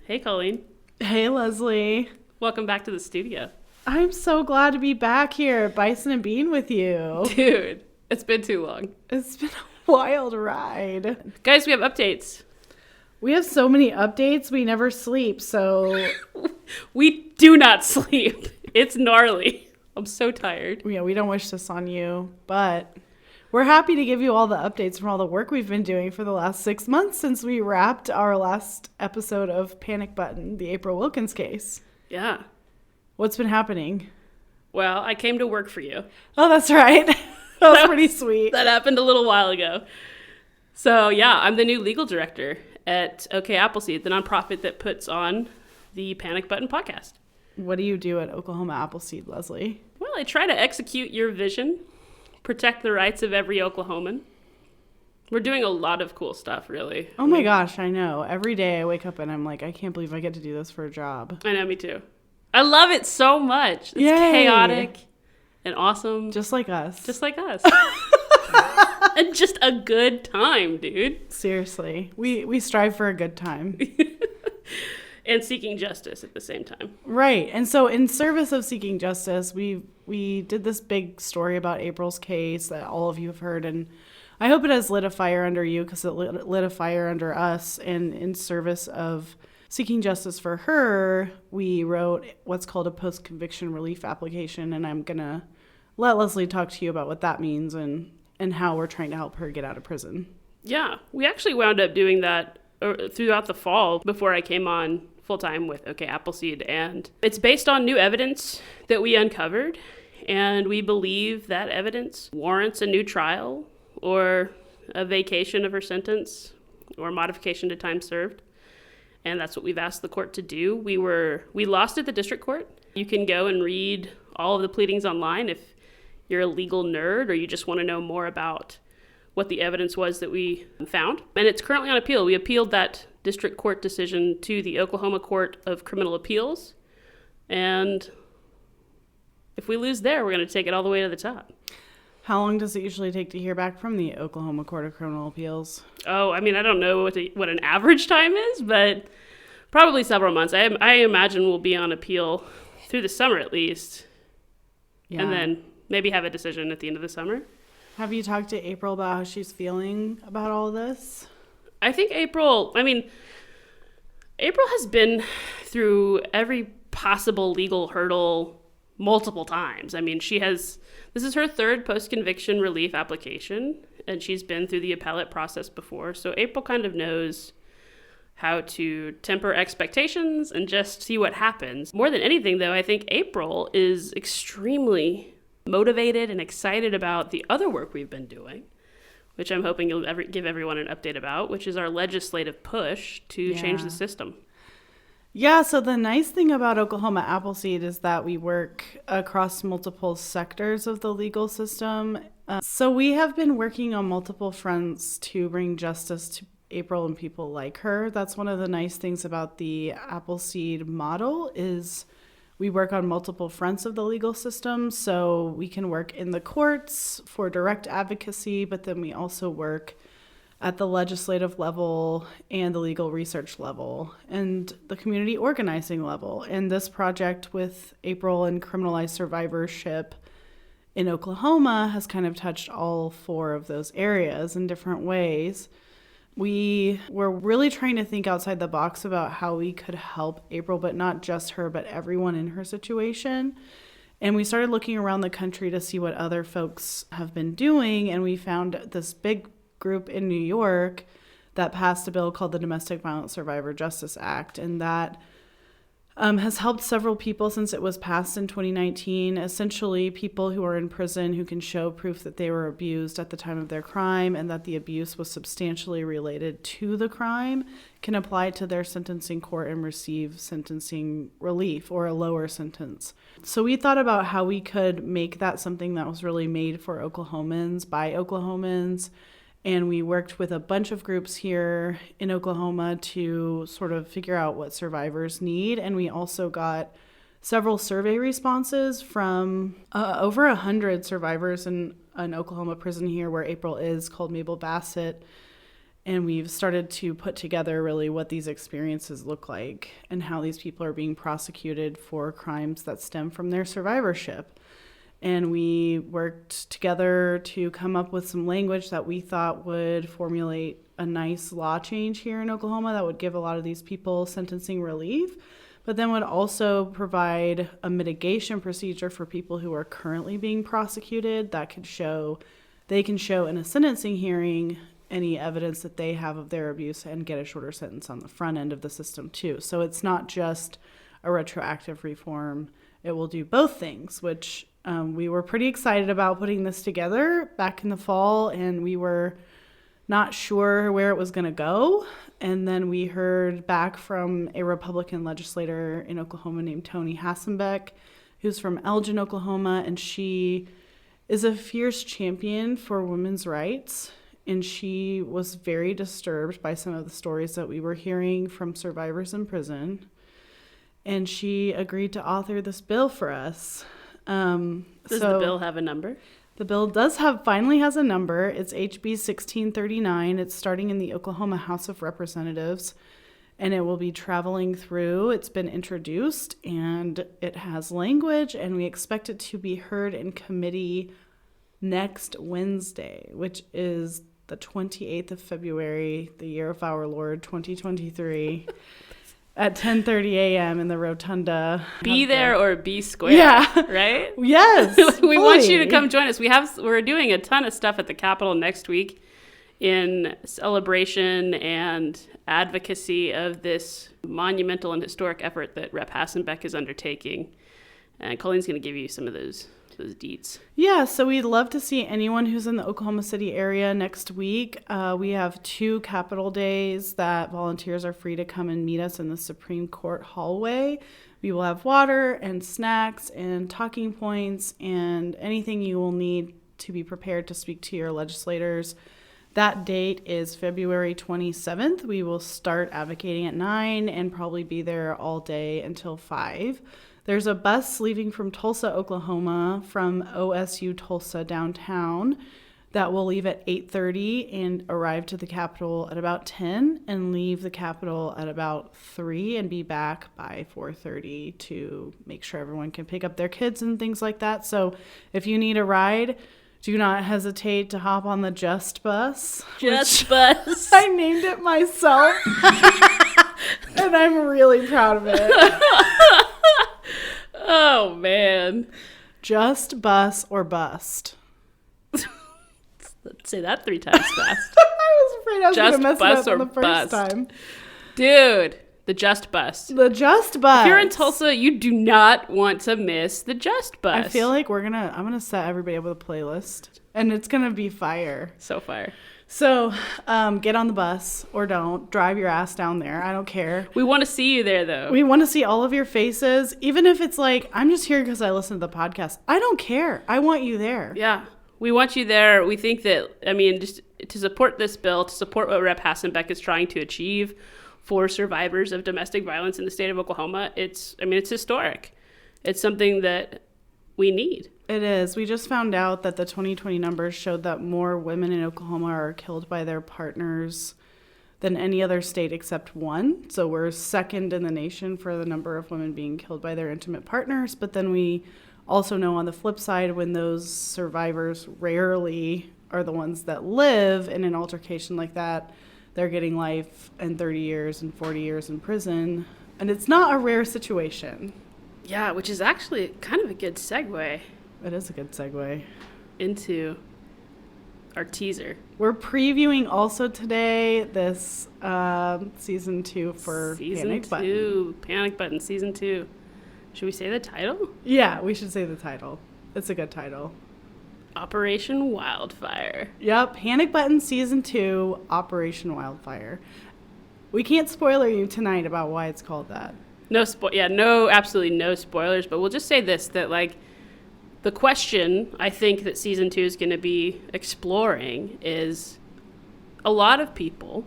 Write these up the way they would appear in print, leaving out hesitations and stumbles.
Hey, Colleen. Hey, Leslie. Welcome back to the studio. I'm so glad to be back here at Bison and Bean with you. Dude, it's been too long. It's been a wild ride. Guys, we have updates. We have so many updates. We never sleep, so... We do not sleep. It's gnarly. I'm so tired. Yeah, we don't wish this on you, but we're happy to give you all the updates from all the work we've been doing for the last 6 months since we wrapped our last episode of Panic Button, the April Wilkens case. Yeah. What's been happening? Well, I came to work for you. Oh, that's right. That was pretty sweet. That happened a little while ago. So, yeah, I'm the new legal director at OK Appleseed, the nonprofit that puts on the Panic Button podcast. What do you do at Oklahoma Appleseed, Leslie? Well, I try to execute your vision, protect the rights of every Oklahoman. We're doing a lot of cool stuff, really. Oh my gosh, I know. Every day I wake up and I'm like, I can't believe I get to do this for a job. I know, me too. I love it so much. It's Yay. chaotic and awesome. Just like us. Just like us. And just a good time, dude. Seriously. We strive for a good time. And seeking justice at the same time. Right. And so in service of seeking justice, we did this big story about April's case that all of you have heard. And I hope it has lit a fire under you because it lit a fire under us. And in service of seeking justice for her, we wrote what's called a post-conviction relief application. And I'm going to let Leslie talk to you about what that means and how we're trying to help her get out of prison. Yeah. We actually wound up doing that throughout the fall before I came on full-time with OK Appleseed. And it's based on new evidence that we uncovered. And we believe that evidence warrants a new trial or a vacation of her sentence or modification to time served. And that's what we've asked the court to do. We lost at the district court. You can go and read all of the pleadings online if you're a legal nerd or you just want to know more about what the evidence was that we found. And it's currently on appeal. We appealed that district court decision to the Oklahoma Court of Criminal Appeals. And if we lose there, we're going to take it all the way to the top. How long does it usually take to hear back from the Oklahoma Court of Criminal Appeals? Oh, I mean, I don't know what an average time is, but probably several months. I imagine we'll be on appeal through the summer at least. Yeah. And then maybe have a decision at the end of the summer. Have you talked to April about how she's feeling about all this? I think April has been through every possible legal hurdle multiple times. I mean, this is her third post-conviction relief application, and she's been through the appellate process before. So April kind of knows how to temper expectations and just see what happens. More than anything, though, I think April is extremely motivated and excited about the other work we've been doing, which I'm hoping you'll give everyone an update about, which is our legislative push to change the system. Yeah, so the nice thing about Oklahoma Appleseed is that we work across multiple sectors of the legal system. So we have been working on multiple fronts to bring justice to April and people like her. That's one of the nice things about the Appleseed model is we work on multiple fronts of the legal system. So we can work in the courts for direct advocacy, but then we also work at the legislative level and the legal research level and the community organizing level. And this project with April and criminalized survivorship in Oklahoma has kind of touched all four of those areas in different ways. We were really trying to think outside the box about how we could help April, but not just her, but everyone in her situation. And we started looking around the country to see what other folks have been doing. And we found this big group in New York that passed a bill called the Domestic Violence Survivor Justice Act. And that has helped several people since it was passed in 2019. Essentially, people who are in prison who can show proof that they were abused at the time of their crime and that the abuse was substantially related to the crime can apply to their sentencing court and receive sentencing relief or a lower sentence. So we thought about how we could make that something that was really made for Oklahomans by Oklahomans. And we worked with a bunch of groups here in Oklahoma to sort of figure out what survivors need. And we also got several survey responses from over 100 survivors in an Oklahoma prison here where April is, called Mabel Bassett. And we've started to put together really what these experiences look like and how these people are being prosecuted for crimes that stem from their survivorship. And we worked together to come up with some language that we thought would formulate a nice law change here in Oklahoma that would give a lot of these people sentencing relief, but then would also provide a mitigation procedure for people who are currently being prosecuted that they can show in a sentencing hearing any evidence that they have of their abuse and get a shorter sentence on the front end of the system too. So it's not just a retroactive reform. It will do both things, which we were pretty excited about putting this together back in the fall, and we were not sure where it was going to go. And then we heard back from a Republican legislator in Oklahoma named Toni Hassenbeck, who's from Elgin, Oklahoma, and she is a fierce champion for women's rights. And she was very disturbed by some of the stories that we were hearing from survivors in prison. And she agreed to author this bill for us. Does the bill have a number? The bill finally has a number. It's HB 1639. It's starting in the Oklahoma House of Representatives, and it will be traveling through. It's been introduced, and it has language, and we expect it to be heard in committee next Wednesday, which is the 28th of February, the year of our Lord, 2023, at 10:30 a.m. in the rotunda. Be there or be square. Yeah. Right? Yes. We want you to come join us. We're doing a ton of stuff at the Capitol next week in celebration and advocacy of this monumental and historic effort that Rep. Hassenbeck is undertaking. And Colleen's going to give you some of those deets. Yeah, so we'd love to see anyone who's in the Oklahoma City area next week. We have 2 Capitol days that volunteers are free to come and meet us in the Supreme Court hallway. We will have water and snacks and talking points and anything you will need to be prepared to speak to your legislators. That date is February 27th. We will start advocating at 9 and probably be there all day until 5. There's a bus leaving from Tulsa, Oklahoma, from OSU Tulsa downtown that will leave at 8:30 and arrive to the Capitol at about 10 and leave the Capitol at about 3 and be back by 4:30 to make sure everyone can pick up their kids and things like that. So if you need a ride, do not hesitate to hop on the Just Bus. Just Bus. I named it myself, and I'm really proud of it. Oh, man. Just Bus or Bust. Let's say that 3 times fast. I was afraid I was going to mess Bus it up or on the first bust. time. Dude, the Just Bus. The Just Bus. If you're in Tulsa, you do not want to miss the Just Bus. I feel like I'm gonna set everybody up with a playlist, and it's gonna be fire. So fire. So, get on the bus or don't. Drive your ass down there. I don't care. We want to see you there, though. We want to see all of your faces, even if it's like, I'm just here because I listen to the podcast. I don't care. I want you there. Yeah. We want you there. We think that, just to support this bill, to support what Rep. Hassenbeck is trying to achieve for survivors of domestic violence in the state of Oklahoma, it's historic. It's something that we need. It is. We just found out that the 2020 numbers showed that more women in Oklahoma are killed by their partners than any other state except one. So we're second in the nation for the number of women being killed by their intimate partners. But then we also know on the flip side, when those survivors rarely are the ones that live in an altercation like that, they're getting life and 30 years and 40 years in prison. And it's not a rare situation. Yeah, which is actually kind of a good segue. It is a good segue. Into our teaser. We're previewing also today this season 2 for Panic Button. Panic Button, season 2. Should we say the title? Yeah, we should say the title. It's a good title. Operation Wildfire. Yep, Panic Button season 2, Operation Wildfire. We can't spoiler you tonight about why it's called that. Absolutely no spoilers, but we'll just say this, that the question I think that season 2 is going to be exploring is a lot of people,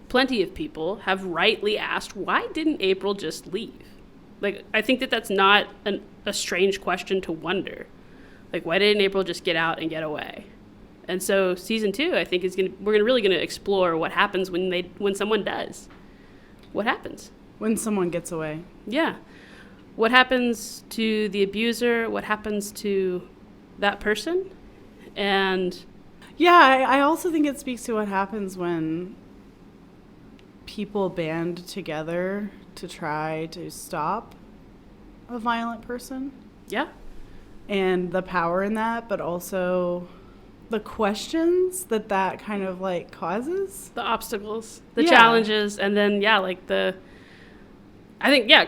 plenty of people, have rightly asked, why didn't April just leave? I think that that's not a strange question to wonder. Why didn't April just get out and get away? And so season 2, I think, we're really going to explore what happens when someone does. What happens? When someone gets away. Yeah. What happens to the abuser? What happens to that person? And yeah, I also think it speaks to what happens when people band together to try to stop a violent person. Yeah. And the power in that, but also the questions that kind of like causes. The obstacles, the challenges, and then,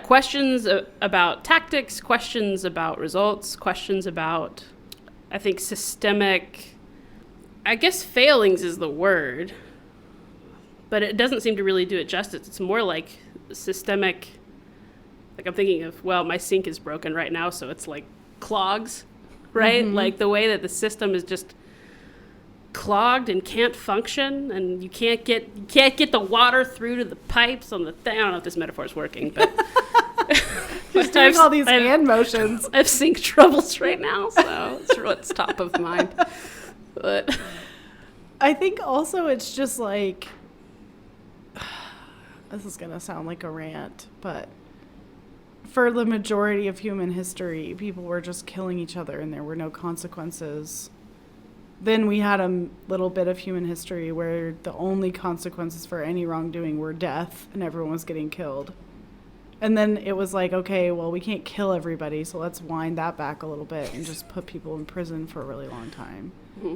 questions about tactics, questions about results, questions about, I think, systemic, I guess failings is the word, but it doesn't seem to really do it justice. It's more like systemic, like I'm thinking of, well, my sink is broken right now, so it's like clogs, right? Mm-hmm. Like the way that the system is just clogged and can't function, and you can't get the water through to the pipes on the thing. I don't know if this metaphor is working, but he's doing all these hand motions. I have sink troubles right now, so it's what's top of mind. But I think also it's just like, this is gonna sound like a rant, but for the majority of human history, people were just killing each other and there were no consequences. Then we had a little bit of human history where the only consequences for any wrongdoing were death and everyone was getting killed. And then it was like, okay, well, we can't kill everybody, so let's wind that back a little bit and just put people in prison for a really long time. Mm-hmm.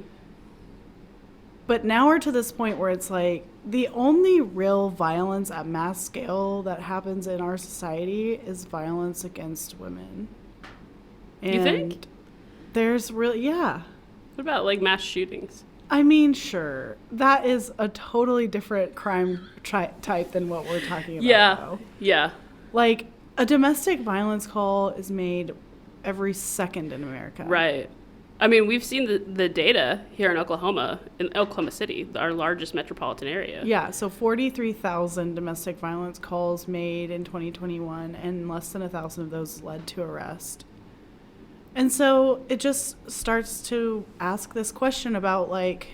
But now we're to this point where it's like the only real violence at mass scale that happens in our society is violence against women. And you think? There's really, yeah. What about, like, mass shootings? I mean, sure. That is a totally different crime type than what we're talking about. Yeah, though. Yeah. Like, a domestic violence call is made every second in America. Right. I mean, we've seen the data here in Oklahoma City, our largest metropolitan area. Yeah, so 43,000 domestic violence calls made in 2021, and less than 1,000 of those led to arrest. And so it just starts to ask this question about, like,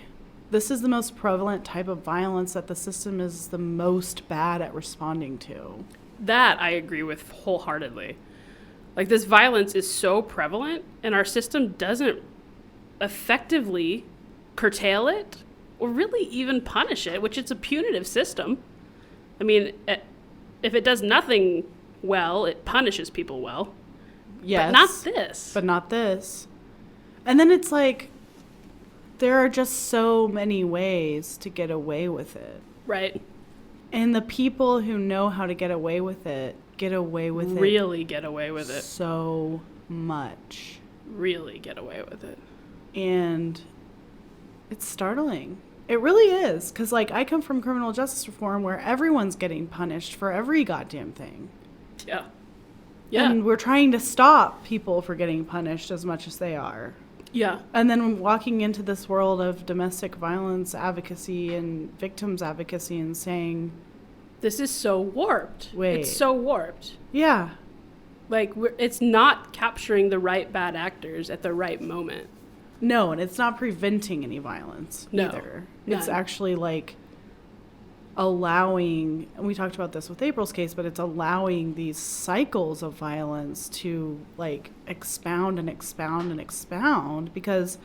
this is the most prevalent type of violence that the system is the most bad at responding to. That I agree with wholeheartedly. Like, this violence is so prevalent, and our system doesn't effectively curtail it or really even punish it, which it's a punitive system. I mean, if it does nothing well, it punishes people well. Yes. But not this. But not this. And then it's like, there are just so many ways to get away with it. Right. And the people who know how to get away with it really get away with it. So much. Really get away with it. And it's startling. It really is. Because, like, I come from criminal justice reform where everyone's getting punished for every goddamn thing. Yeah. Yeah. And we're trying to stop people for getting punished as much as they are. Yeah. And then walking into this world of domestic violence advocacy and victims advocacy and saying, this is so warped. Wait. It's so warped. Yeah. Like, it's not capturing the right bad actors at the right moment. No, and it's not preventing any violence either. None. It's actually, like, allowing, and we talked about this with April's case, but it's allowing these cycles of violence to, like, expound and expound and expound. Because,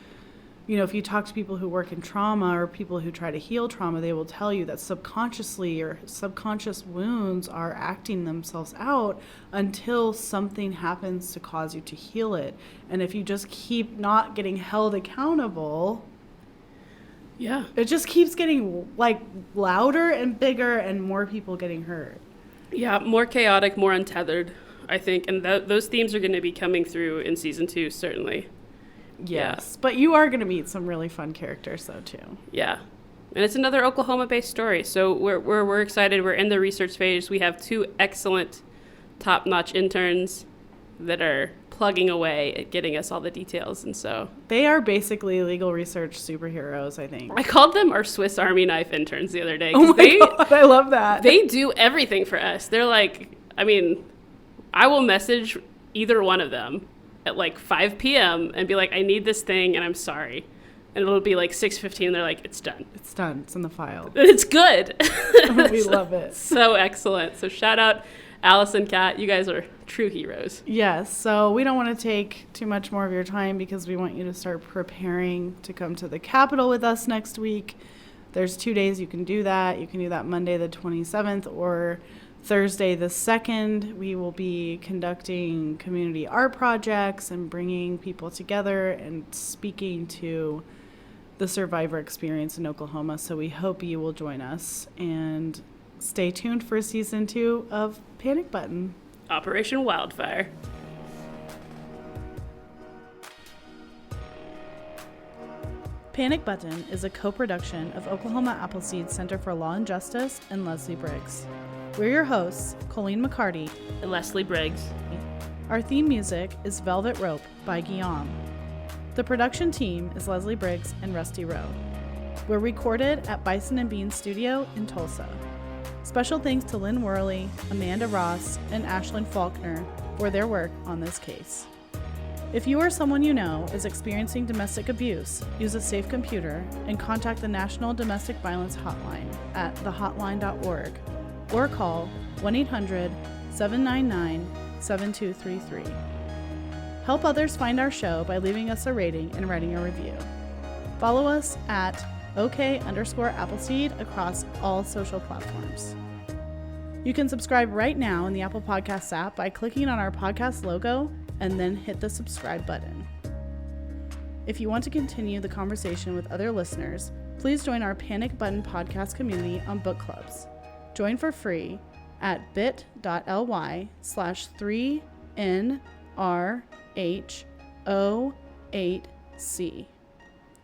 you know, if you talk to people who work in trauma or people who try to heal trauma, they will tell you that subconsciously or subconscious wounds are acting themselves out until something happens to cause you to heal it. And if you just keep not getting held accountable, yeah, it just keeps getting, like, louder and bigger and more people getting hurt. Yeah, more chaotic, more untethered, I think. And those themes are going to be coming through in season 2, certainly. Yes, yeah. But you are going to meet some really fun characters, though, too. Yeah. And it's another Oklahoma-based story. So we're excited. We're in the research phase. We have 2 excellent, top-notch interns that are plugging away at getting us all the details. And so they are basically legal research superheroes, I think. I called them our Swiss Army knife interns the other day. Oh my God, I love that. They do everything for us. They're like, I mean, I will message either one of them at like 5 p.m. and be like, I need this thing and I'm sorry. And it'll be like 6:15. They're like, it's done. It's done. It's in the file. It's good. We love it. So excellent. So shout out Alice and Kat. You guys are true heroes. Yes. So we don't want to take too much more of your time because we want you to start preparing to come to the Capitol with us next week. There's 2 days you can do that. You can do that Monday the 27th or Thursday the 2nd. We will be conducting community art projects and bringing people together and speaking to the survivor experience in Oklahoma. So we hope you will join us, and stay tuned for season 2 of Panic Button. Operation Wildfire. Panic Button is a co-production of Oklahoma Appleseed Center for Law and Justice and Leslie Briggs. We're your hosts, Colleen McCarty And Leslie Briggs. Our theme music is Velvet Rope by Guillaume. The production team is Leslie Briggs and Rusty Rowe. We're recorded at Bison and Bean Studio in Tulsa. Special thanks to Lynn Worley, Amanda Ross, and Ashlyn Faulkner for their work on this case. If you or someone you know is experiencing domestic abuse, use a safe computer and contact the National Domestic Violence Hotline at thehotline.org or call 1-800-799-7233. Help others find our show by leaving us a rating and writing a review. Follow us at OK_Appleseed across all social platforms. You can subscribe right now in the Apple Podcasts app by clicking on our podcast logo and then hit the subscribe button. If you want to continue the conversation with other listeners, please join our Panic Button podcast community on book clubs. Join for free at bit.ly/3NRHO8C.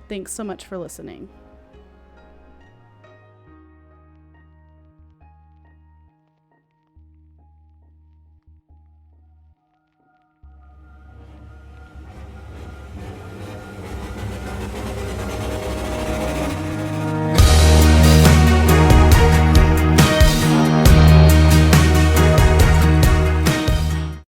Thanks so much for listening.